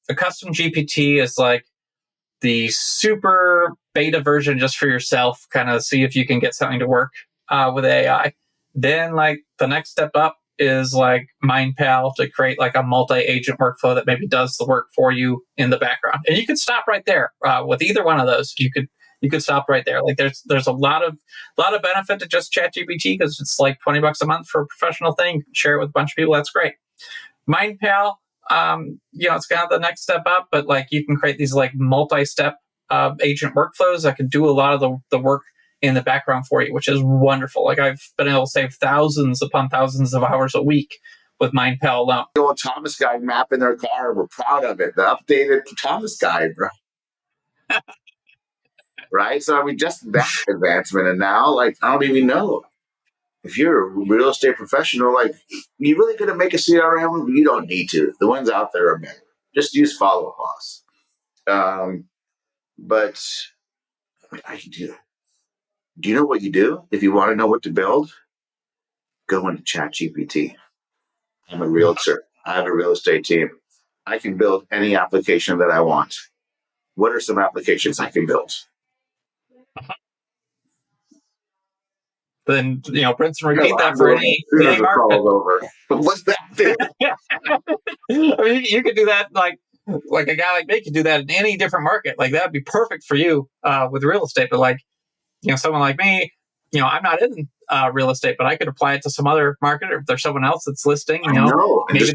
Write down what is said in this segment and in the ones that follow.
a custom GPT is like the super beta version just for yourself, kind of see if you can get something to work with AI. Then like the next step up is like MindPal to create like a multi-agent workflow that maybe does the work for you in the background. And you could stop right there with either one of those. You could stop right there. Like there's a lot of benefit to just ChatGPT because it's like $20 a month for a professional thing. Share it with a bunch of people. That's great. MindPal, it's kind of the next step up, but like you can create these like multi-step agent workflows that can do a lot of the work in the background for you, which is wonderful. Like I've been able to save thousands upon thousands of hours a week with MindPal alone. The old Thomas guide map in their car, we're proud of it. The updated Thomas guide, bro. Right? So I mean, just that advancement, and now like I don't even know. If you're a real estate professional, like you really gonna make a CRM? You don't need to. The ones out there are better. Just use Follow Boss. But I can do that. Do you know what you do if you want to know what to build? Go into ChatGPT. I'm a realtor. I have a real estate team. I can build any application that I want. What are some applications I can build? Then rinse and repeat that for any market. Over. What's that thing? I mean, you could do that like a guy like me could do that in any different market. Like that'd be perfect for you with real estate. But like someone like me, I'm not in real estate, but I could apply it to some other market, or if there's someone else that's listing, maybe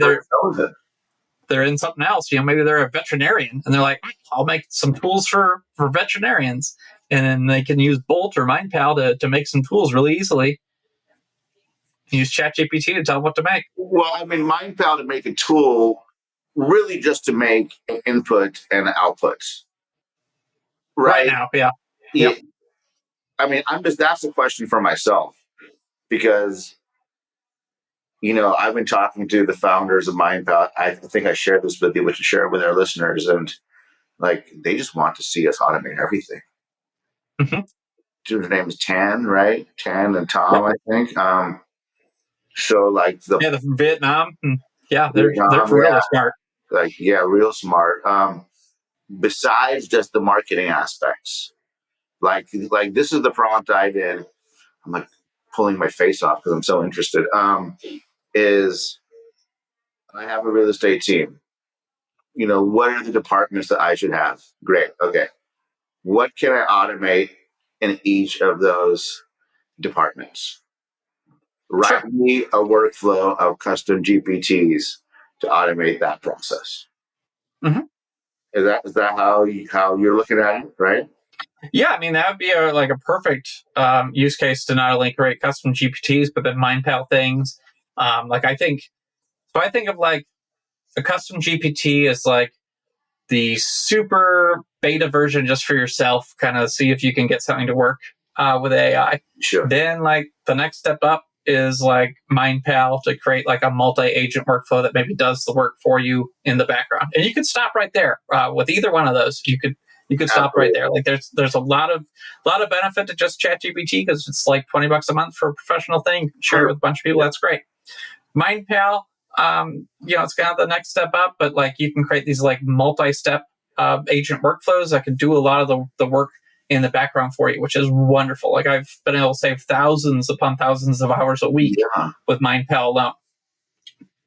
they're in something else. Maybe they're a veterinarian and they're like, I'll make some tools for veterinarians. And then they can use Bolt or MindPal to make some tools really easily. Use ChatGPT to tell them what to make. Well, I mean, MindPal to make a tool really just to make input and output. Right now, yeah. Yep. I mean, that's a question for myself because, I've been talking to the founders of MindPal. I think I shared this with you, but to share it with our listeners. And like, they just want to see us automate everything. Mm-hmm. His name is Tan, right? Tan and Tom, I think. So like they're from Vietnam. Yeah, they're really smart. Like, yeah, real smart. Besides just the marketing aspects, like this is the prompt I did. I'm like pulling my face off because I'm so interested. Is I have a real estate team. What are the departments that I should have? Great. Okay. What can I automate in each of those departments? Write me a workflow of custom GPTs to automate that process. Mm-hmm. Is that how you're looking at it, right? Yeah, I mean that would be a perfect use case to not only create custom GPTs but then MindPal things. I think of like a custom GPT as like the super beta version just for yourself, kind of see if you can get something to work with AI. Sure. Then like the next step up is like MindPal to create like a multi-agent workflow that maybe does the work for you in the background. And you could stop right there with either one of those. You could stop right there. Like there's a lot of benefit to just ChatGPT because it's like $20 a month for a professional thing. Share it with a bunch of people. That's great. MindPal, it's kind of the next step up, but like you can create these like multi-step agent workflows that can do a lot of the work in the background for you, which is wonderful. Like I've been able to save thousands upon thousands of hours a week with MindPal alone.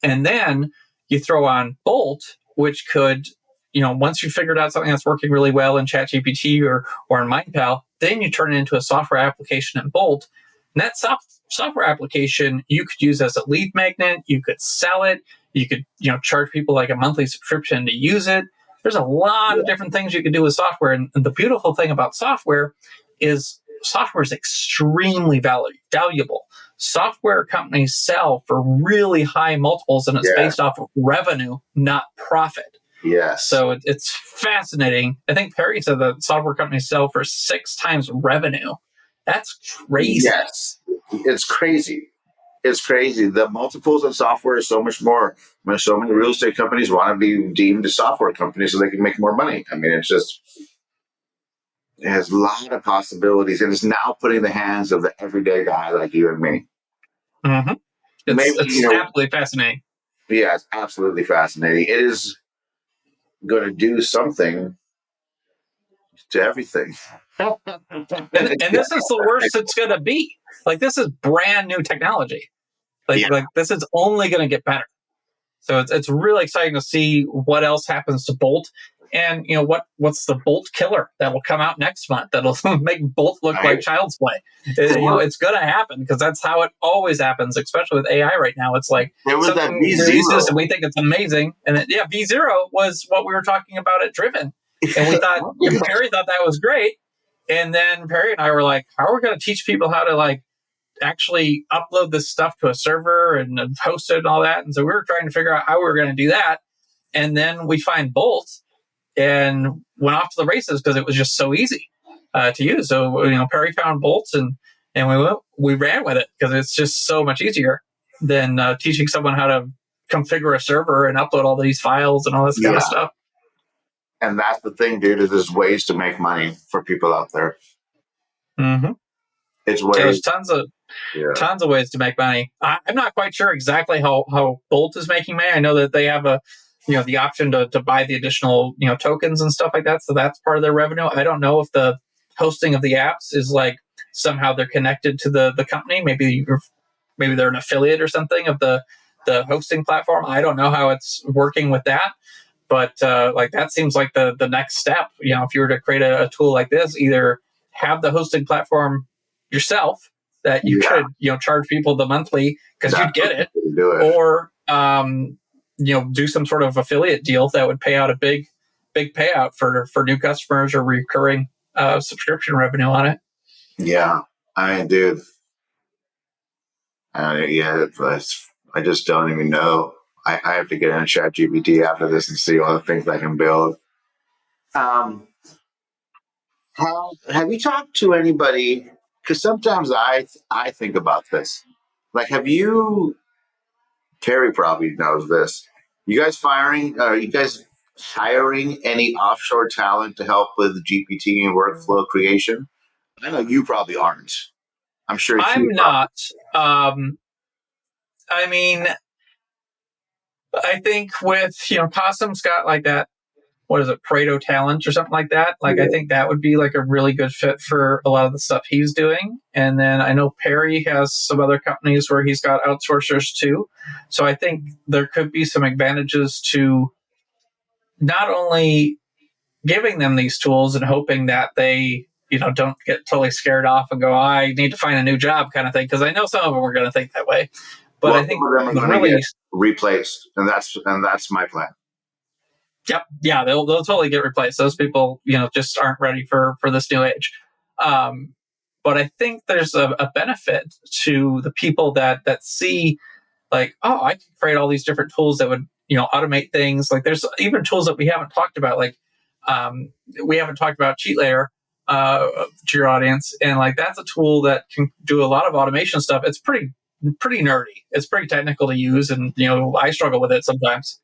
And then you throw on Bolt, which could, once you figured out something that's working really well in ChatGPT or in MindPal, then you turn it into a software application in Bolt. And that software application you could use as a lead magnet. You could sell it. You could, charge people like a monthly subscription to use it. There's a lot of different things you can do with software. And the beautiful thing about software is extremely valuable. Software companies sell for really high multiples, and it's based off of revenue, not profit. Yes. So it's fascinating. I think Perry said that software companies sell for 6 times revenue. That's crazy. Yes, it's crazy. It's crazy. The multiples of software is so much more. I mean, so many real estate companies want to be deemed a software company so they can make more money. I mean, it has a lot of possibilities, and it's now putting in the hands of the everyday guy like you and me. Mm-hmm. It's absolutely fascinating. Yeah, it's absolutely fascinating. It is. going to do something to everything. And this is the worst it's going to be. Like, this is brand new technology. Like this is only going to get better. So it's really exciting to see what else happens to Bolt, and what's the Bolt killer that will come out next month that'll make Bolt look like child's play. It's going to happen because that's how it always happens, especially with AI right now. It's like there was that releases and we think it's amazing, and then, V0 was what we were talking about at Driven, and we thought Perry thought that was great, and then Perry and I were like, how are we going to teach people how to actually upload this stuff to a server and host it and all that? And so we were trying to figure out how we were going to do that. And then we find Bolt and went off to the races because it was just so easy to use. So, Perry found Bolt and we ran with it because it's just so much easier than teaching someone how to configure a server and upload all these files and all this kind of stuff. And that's the thing, dude, is there's ways to make money for people out there. Mm-hmm. It's ways. There's tons of ways to make money. I'm not quite sure exactly how Bolt is making money. I know that they have the option to buy the additional, tokens and stuff like that. So that's part of their revenue. I don't know if the hosting of the apps is somehow they're connected to the company. Maybe they're an affiliate or something of the hosting platform. I don't know how it's working with that. But that seems like the next step. If you were to create a tool like this, either have the hosting platform yourself that you could charge people the monthly because you'd get it, or do some sort of affiliate deal that would pay out a big payout for new customers or recurring subscription revenue on it. Yeah, I mean, dude, I just don't even know. I have to get in ChatGPT after this and see all the things I can build. Have you talked to anybody? Because sometimes I think about this. Have you? Terry probably knows this. You guys hiring any offshore talent to help with GPT and workflow creation? I know you probably aren't. I'm sure I'm not. I mean, I think with Qasim's got that. What is it, Pareto talent or something like that? I think that would be a really good fit for a lot of the stuff he's doing. And then I know Perry has some other companies where he's got outsourcers too. So I think there could be some advantages to not only giving them these tools and hoping that they don't get totally scared off and go, I need to find a new job kind of thing. Because I know some of them are going to think that way. But I think some of them are going to get replaced, and that's my plan. Yep. Yeah, they'll totally get replaced. Those people, just aren't ready for this new age. But I think there's a benefit to the people that see I can create all these different tools that would, automate things. There's even tools that we haven't talked about. We haven't talked about Cheat Layer to your audience. And that's a tool that can do a lot of automation stuff. It's pretty nerdy. It's pretty technical to use. And, I struggle with it sometimes.